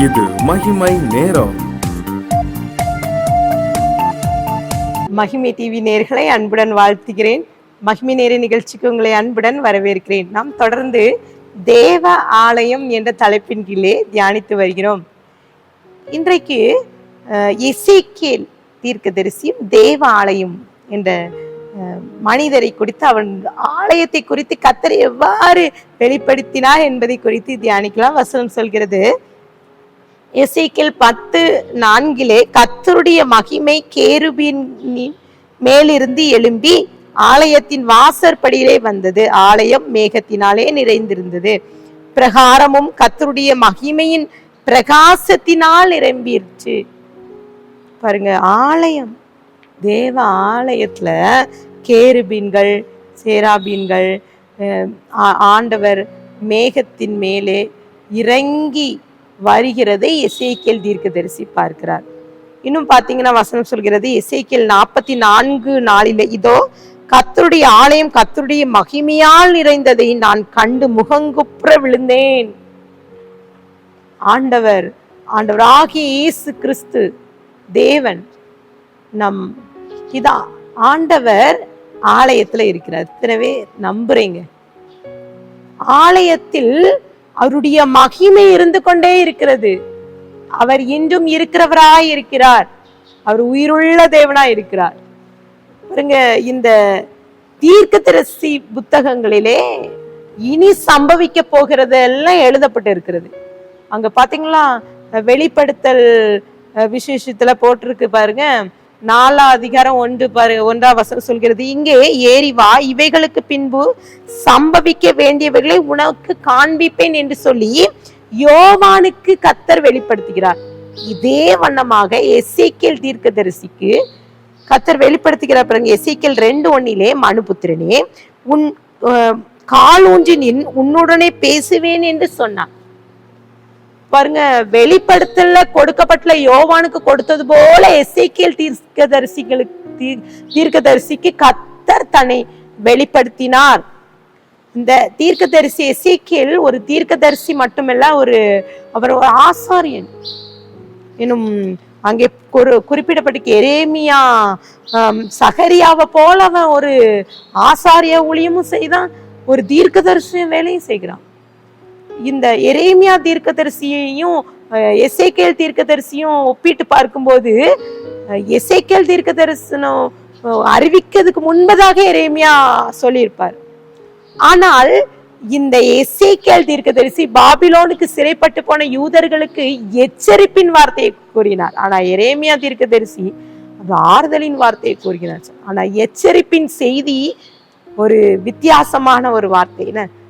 இது மகிமை நேரம். மகிமை டிவி நேயர்களை அன்புடன் வாழ்த்துகிறேன். மகிமை நேர நிகழ்ச்சிக்கு உங்களை அன்புடன் வரவேற்கிறேன். நாம் தொடர்ந்து தேவ ஆலயம் என்ற தலைப்பின் கீழே தியானித்து வருகிறோம். இன்றைக்கு எசேக்கியேல் தீர்க்கதரிசியும் தேவ ஆலயம் என்ற மனிதரை குறித்து, அவன் ஆலயத்தை குறித்து கர்த்தர் எவ்வாறு வெளிப்படுத்தினார் என்பதை குறித்து தியானிக்கலாம். வசனம் சொல்கிறது, எசேக்கியேல் 10:4 கர்த்தருடைய மகிமை கேருபீன் மேலிருந்து எழும்பி ஆலயத்தின் வாசற்படியிலே வந்தது. ஆலயம் மேகத்தினாலே நிறைந்திருந்தது. பிரகாரமும் கர்த்தருடைய மகிமையின் பிரகாசத்தினால் நிரம்பிருச்சு. பாருங்க, ஆலயம், தேவ ஆலயத்துல கேருபீன்கள், சேராபீன்கள், ஆண்டவர் மேகத்தின் மேலே இறங்கி வருகிறதை எசேக்கியேல் தீர்க்கதரிசி பார்க்கிறார். இன்னும் பாத்தீங்கன்னா வசனம் சொல்கிறது, எசேக்கியேல் 44:4 இதோ கர்த்தருடைய ஆலயம் கர்த்தருடைய மகிமையால் நிறைந்ததை நான் கண்டு முகங்குப்புற விழுந்தேன். ஆண்டவராகிய இயேசு கிறிஸ்து தேவன், நம் இதா ஆண்டவர் ஆலயத்துல இருக்கிறார். எனவே நம்புறீங்க, ஆலயத்தில் அவருடைய மகிமை இருந்து கொண்டே இருக்கிறது. அவர் இன்றும் இருக்கிறவராய் இருக்கிறார். அவர் உயிருள்ள தேவனாய் இருக்கிறார். பாருங்க, இந்த தீர்க்கதரிசி புத்தகங்களிலே இனி சம்பவிக்க போகிறது எல்லாம் எழுதப்பட்டு இருக்கிறது. அங்க பாத்தீங்களா, வெளிப்படுத்தல் விசேஷத்துல போட்டிருக்கு பாருங்க, 4:1 சொல்கிறது, இங்கே ஏறி வா, இவைகளுக்கு பின்பு சம்பவிக்க வேண்டியவைகளை உனக்கு காண்பிப்பேன் என்று சொல்லி யோவானுக்கு கர்த்தர் வெளிப்படுத்துகிறார். இதே வண்ணமாக எசேக்கியேல் தீர்க்கதரிசிக்கு கர்த்தர் வெளிப்படுத்துகிறார். பாருங்க, எசேக்கியேல் 2:1 மனுபுத்திரனே, உன் காலூன்றி நின், உன்னுடனே பேசுவேன் என்று சொன்னார். பாருங்க, வெளிப்படுத்தல கொடுக்கப்பட்ட யோவானுக்கு கொடுத்தது போல எசேக்கியேல் தீர்க்கதரிசிக்கு கர்த்தர் தன்னை வெளிப்படுத்தினார். இந்த தீர்க்கதரிசி எசேக்கியேல் ஒரு தீர்க்கதரிசி மட்டுமல்ல, அவர் ஒரு ஆசாரியன். இன்னும் அங்கே குறிப்பிடப்பட்டிருக்கு, எரேமியா சகரியாவை போல அவன் ஒரு ஆசாரிய ஊழியமும் செய்தான், ஒரு தீர்க்கதரிசி வேலையும் செய்கிறான். இந்த எரேமியா தீர்க்கதரிசியையும் எசேக்கியேல் தீர்க்கதரிசியும் ஒப்பிட்டு பார்க்கும்போது, எசேக்கியேல் தீர்க்கதரிசனம் அறிவிக்கிறதுக்கு முன்பதாக எரேமியா சொல்லியிருப்பார். ஆனால் இந்த எசேக்கியேல் தீர்க்கதரிசி பாபிலோனுக்கு சிறைப்பட்டு போன யூதர்களுக்கு எச்சரிப்பின் வார்த்தையை கூறினார். ஆனா எரேமியா தீர்க்கதரிசி ஆறுதலின் வார்த்தையை கூறுகிறார். ஆனா எச்சரிப்பின் செய்தி ஒரு வித்தியாசமான ஒரு வார்த்தை.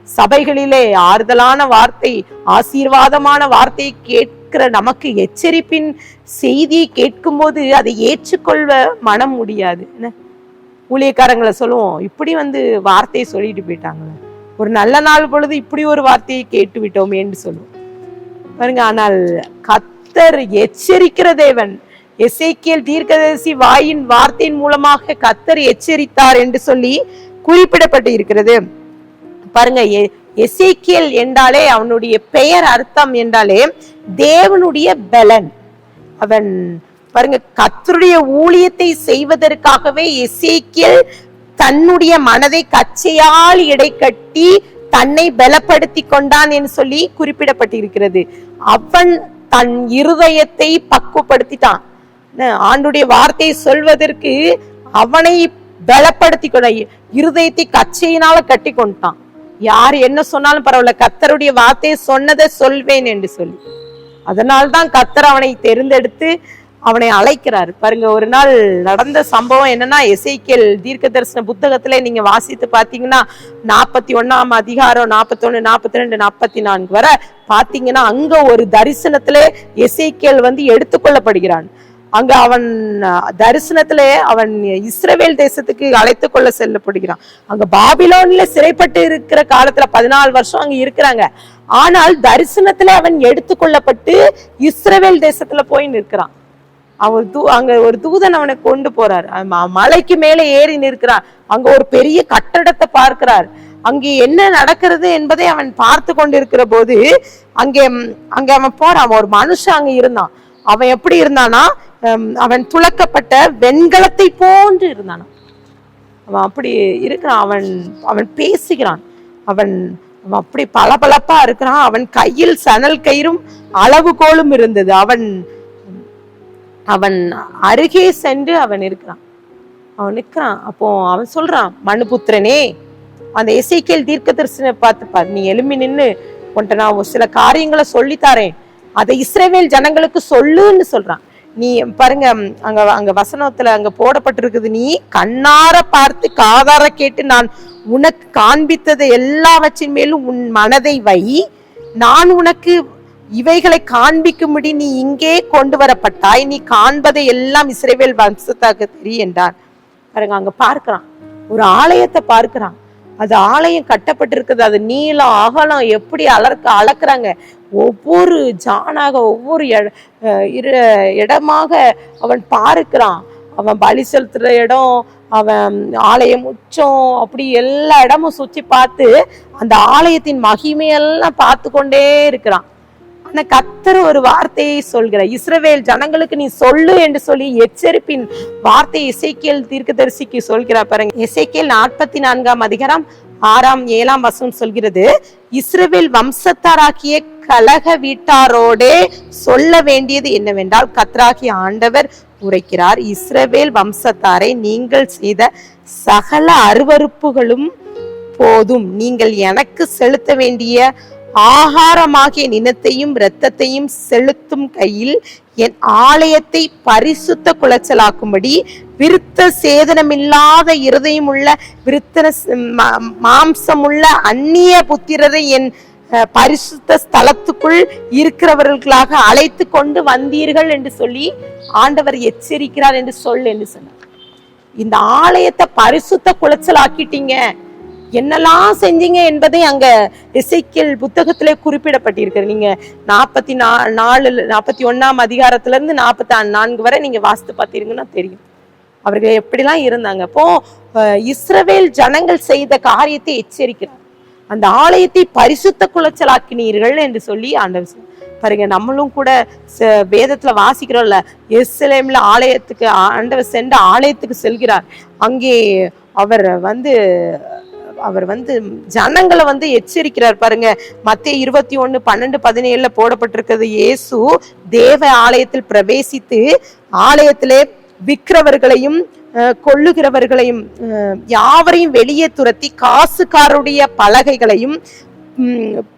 சபைகளிலே ஆறுதலான வார்த்தை, ஆசீர்வாதமான வார்த்தையை கேட்கிற நமக்கு எச்சரிப்பின் செய்தியை கேட்கும் போது அதை ஏற்றுக்கொள்ள மனம் முடியாது. ஊழியக்காரங்களை சொல்லுவோம், இப்படி வார்த்தையை சொல்லிட்டு போயிட்டாங்களே, ஒரு நல்ல நாள் பொழுது இப்படி ஒரு வார்த்தையை கேட்டு விட்டோமே என்று சொல்லுவோம் பாருங்க. ஆனால் கர்த்தர் எச்சரிக்கிற தேவன். எசேக்கியேல் தீர்க்கதரிசி வாயின் வார்த்தையின் மூலமாக கர்த்தர் எச்சரித்தார் என்று சொல்லி குறிப்பிடப்பட்டு இருக்கிறது. பாருங்க, எசேக்கியேல் என்றாலே, அவனுடைய பெயர் அர்த்தம் என்றாலே தேவனுடைய பலன். அவன் பாருங்க, கர்த்தருடைய ஊழியத்தை செய்வதற்காகவே எசேக்கியேல் தன்னுடைய மனதை கச்சையால் இடைக்கட்டி தன்னை பலப்படுத்தி கொண்டான் என்று சொல்லி குறிப்பிடப்பட்டிருக்கிறது. அவன் தன் இருதயத்தை பக்குவப்படுத்திட்டான். ஆண்டுடைய வார்த்தையை சொல்வதற்கு அவனை பலப்படுத்தி கொண்ட இருதயத்தை கச்சையினால கட்டி கொண்டான். யார் என்ன சொன்னாலும் பரவாயில்ல, கர்த்தருடைய வார்த்தையை சொன்னதை சொல்வேன் என்று சொல்லி. அதனால்தான் கர்த்தர் அவனை தெரிந்தெடுத்து அவனை அழைக்கிறார். பாருங்க, ஒரு நாள் நடந்த சம்பவம் என்னன்னா, எசேக்கியேல் தீர்க்க தரிசன புத்தகத்துல நீங்க வாசித்து பாத்தீங்கன்னா 41 அதிகாரம் 41, 42, 44 வரை பாத்தீங்கன்னா, அங்க ஒரு தரிசனத்திலே எசேக்கியேல் எடுத்துக்கொள்ளப்படுகிறான். அங்க அவன் தரிசனத்திலே அவன் இஸ்ரவேல் தேசத்துக்கு அழைத்து கொள்ள செல்லப்படுகிறான். அங்க பாபிலோன்ல சிறைப்பட்டு இருக்கிற காலத்துல 14 வருஷம் அங்க இருக்கிறாங்க. ஆனால் தரிசனத்துல அவன் எடுத்துக்கொள்ளப்பட்டு இஸ்ரவேல் தேசத்துல போய் நிற்கிறான். அங்க ஒரு தூதன் அவனை கொண்டு போறார். மலைக்கு மேல ஏறி நிற்கிறான். அங்க ஒரு பெரிய கட்டடத்தை பார்க்கிறார். அங்கே என்ன நடக்கிறது என்பதை அவன் பார்த்து கொண்டிருக்கிற போது அங்கே அங்கே அவன் போறான். அவன் ஒரு மனுஷன் அங்க இருந்தான். அவன் எப்படி இருந்தானா, அவன் துளக்கப்பட்ட வெண்கலத்தை போன்று இருந்தானா. அவன் அப்படி இருக்கிறான். அவன் அவன் பேசுகிறான். அவன் அப்படி பளபளப்பா இருக்கிறான். அவன் கையில் சணல் கயிறும் அளவுகோலும் இருந்தது. அவன் அவன் அருகே சென்று அவன் இருக்கிறான். அவன் நிற்கிறான். அப்போ அவன் சொல்றான், மனுபுத்திரனே, அந்த எசேக்கியேல் தீர்க்கதரிசனை பார்த்துப்பார், நீ எழும்பி நின்று உன்ட்ட நான் சில காரியங்களை சொல்லித்தாரேன், அதை இஸ்ரவேல் ஜனங்களுக்கு சொல்லுன்னு சொல்றான். நீ பாருங்க, அங்க அங்க வசனத்துல அங்க போடப்பட்டிருக்குது, நீ கண்ணார பார்த்து காதார கேட்டு நான் உனக்கு காண்பித்தது எல்லாவற்றின் மேலும் உன் மனதை வை, நான் உனக்கு இவைகளை காண்பிக்கும்படி நீ இங்கே கொண்டு வரப்பட்டாய், நீ காண்பதை எல்லாம் இஸ்ரவேல் வம்சத்தாக தெரியும் என்றான். பாருங்க, அங்க பார்க்கிறான், ஒரு ஆலயத்தை பார்க்கிறான். அது ஆலயம் கட்டப்பட்டிருக்குது. அது நீளம் அகலம் எப்படி அளக்குறாங்க. ஒவ்வொரு ஜானாக ஒவ்வொரு இடமாக அவன் பார்க்கிறான். அவன் பலி செலுத்துற இடம், அவன் ஆலயம் உச்சம், அப்படி எல்லா இடமும் சுற்றி பார்த்து அந்த ஆலயத்தின் மகிமையெல்லாம் பார்த்து கொண்டே இருக்கிறான். ஆனா கர்த்தர் ஒரு வார்த்தையை சொல்கிறார், இஸ்ரவேல் ஜனங்களுக்கு நீ சொல்லு என்று சொல்லி எச்சரிப்பின் வார்த்தை எசேக்கியேல் தீர்க்கதரிசிக்கு சொல்கிறார். பாருங்க, எசேக்கியேல் 44 அதிகாரம் 6, 7 வசனம் சொல்கிறது, இஸ்ரவேல் வம்சத்தாராகிய கலக வீட்டாரோடே சொல்ல வேண்டியது என்னவென்றால், கர்த்தராகிய ஆண்டவர் உரைக்கிறார், இஸ்ரவேல் வம்சத்தாரை நீங்கள் செய்த சகல அருவருப்புகளும் போதும், நீங்கள் எனக்கு செலுத்த வேண்டிய ஆகாரமாகிய நினத்தையும் இரத்தத்தையும் செலுத்தும் கையில் என் ஆலயத்தை பரிசுத்த குலைச்சலாக்கும்படி விருத்த சேதனமில்லாத இருதயம் உள்ள விருத்தன மாம்சமுள்ள அந்நிய புத்திரரை என் பரிசுத்த ஸ்தலத்துக்குள் இருக்கிறவர்களாக அழைத்து கொண்டு வந்தீர்கள் என்று சொல்லி ஆண்டவர் எச்சரிக்கிறார் என்று சொன்னார். இந்த ஆலயத்தை பரிசுத்த குலைச்சலாக்கிட்டீங்க, என்னெல்லாம் செஞ்சீங்க என்பதை அங்க எசேக்கியேல் புத்தகத்திலே குறிப்பிடப்பட்டிருக்கிறது. நீங்க 41 அதிகாரத்துல இருந்து 44 வரை நீங்க வாசித்து பார்த்தீங்கன்னா தெரியும் அவர்கள் எப்படிலாம் இருந்தாங்க. அப்போ இஸ்ரவேல் ஜனங்கள் செய்த காரியத்தை எச்சரிக்கிறார், அந்த ஆலயத்தை பரிசுத்த குலைச்சலாக்கினீர்கள் என்று சொல்லி ஆண்டவர். பாருங்க, நம்மளும் கூட வேதத்துல வாசிக்கிறோம்ல, எருசலேம்ல ஆலயத்துக்கு ஆண்டவர் சென்ற ஆலயத்துக்கு செல்கிறார். அங்கே அவர் வந்து ஜனங்களை எச்சரிக்கிறார். பாருங்க, மத்தேயு 21:12-17 போடப்பட்டிருக்கிறது. இயேசு தேவ ஆலயத்தில் பிரவேசித்து ஆலயத்திலே விற்கிறவர்களையும் கொள்ளுகிறவர்களையும் யாவரையும் வெளியே துரத்தி காசுக்காரருடைய பலகைகளையும்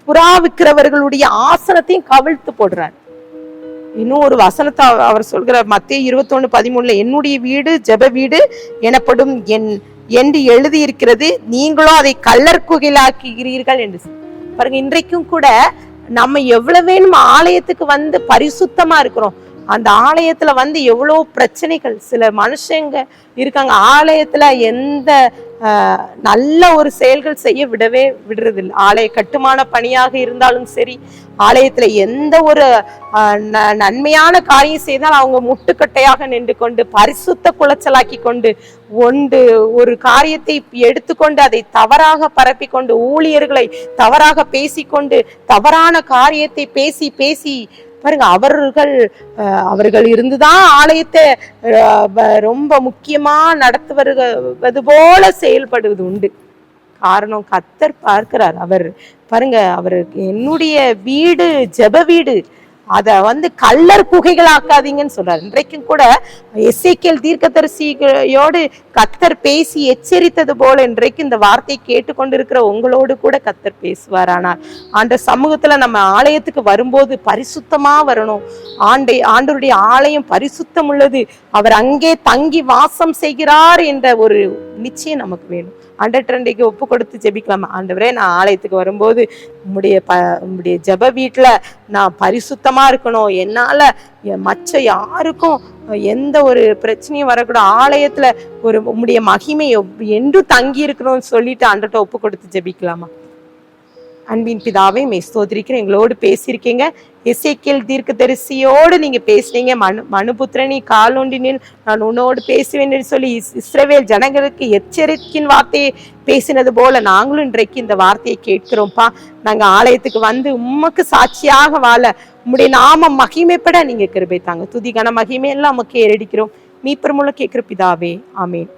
புறா விற்கிறவர்களுடைய ஆசனத்தையும் கவிழ்த்து போடுறார். இன்னும் ஒரு வசனத்தை அவர் சொல்கிறார், மத்தேயு 21:13, என்னுடைய வீடு ஜெப வீடு எனப்படும் என்று எழுதி இருக்கிறது, நீங்களோ அதை கள்ளர் குகையிலாக்குகிறீர்கள் என்று. பாருங்க, இன்றைக்கும் கூட நம்ம எவ்வளவு வேணும் ஆலயத்துக்கு பரிசுத்தமா இருக்கிறோம். அந்த ஆலயத்துல எவ்வளவு பிரச்சனைகள், சில மனுஷங்க இருக்காங்க ஆலயத்துல எந்த நல்ல ஒரு செயல்கள் செய்ய விடுறதில்லை. ஆலய கட்டுமான பணியாக இருந்தாலும் சரி, ஆலயத்துல எந்த ஒரு நன்மையான காரியம் செய்தால் அவங்க முட்டுக்கட்டையாக நின்று கொண்டு பரிசுத்த குலைச்சலாக்கி கொண்டு ஒரு காரியத்தை எடுத்துக்கொண்டு அதை தவறாக பரப்பி கொண்டு ஊழியர்களை தவறாக பேசிக்கொண்டு தவறான காரியத்தை பேசி பாருங்க, அவர்கள் இருந்துதான் ஆலயத்தை ரொம்ப முக்கியமா நடத்துவது போல செயல்படுவது உண்டு. காரணம், கர்த்தர் பார்க்கிறார். அவர் பாருங்க, அவருக்கு என்னுடைய வீடு ஜெப வீடு, அத கள்ளர் குகைகளாக்காதீங்கன்னு சொல்றாரு. இன்றைக்கும் கூட எசேக்கியேல் தீர்க்கதரிசியோடு கர்த்தர் பேசி எச்சரித்தது போல இன்றைக்கு இந்த வார்த்தை கேட்டுக்கொண்டிருக்கிற உங்களோடு கூட கர்த்தர் பேசுவார். ஆனால் அந்த சமூகத்துல நம்ம ஆலயத்துக்கு வரும்போது பரிசுத்தமா வரணும். ஆண்டவருடைய ஆலயம் பரிசுத்தம் உள்ளது, அவர் அங்கே தங்கி வாசம் செய்கிறார் என்ற ஒரு நிச்சயம் நமக்கு வேணும். ஆண்டவருக்கு ஒப்பு கொடுத்து ஜெபிக்கலாமா? ஆண்டவரே, நான் ஆலயத்துக்கு வரும்போது உம்முடைய ஜெப வீட்டுல நான் பரிசுத்தமா இருக்கணும், என்னால மற்ற யாருக்கும் எந்த ஒரு பிரச்சனையும் வரக்கூடாது, ஆலயத்துல உம்முடைய மகிமை என்று தங்கி இருக்கணும்னு சொல்லிட்டு ஆண்டவர்ட்ட ஒப்பு கொடுத்து ஜெபிக்கலாமா? அன்பின் பிதாவே மெய் ஸ்தோத்திரிக்கிறேன், எங்களோடு பேசியிருக்கீங்க. எசேக்கியேல் தீர்க்கதரிசியோடு நீங்க பேசுனீங்க. மனுபுத்திரனி காலொண்டினில் நான் உன்னோடு பேசுவேன் என்று சொல்லி இஸ்ரவேல் ஜனங்களுக்கு எச்சரிக்கையின் வார்த்தையை பேசினது போல நாங்களும் இன்றைக்கு இந்த வார்த்தையை கேட்கிறோம்ப்பா. நாங்க ஆலயத்துக்கு வந்து உமக்கு சாட்சியாக வாழ, உம்முடைய நாமம் மகிமைப்பட நீங்க கிருபை தாங்க. துதி கன மகிமை எல்லாம் உமக்கு ஏறடிக்கிறோம். மீட்பர் மூலம் கேட்கிற பிதாவே, ஆமேன்.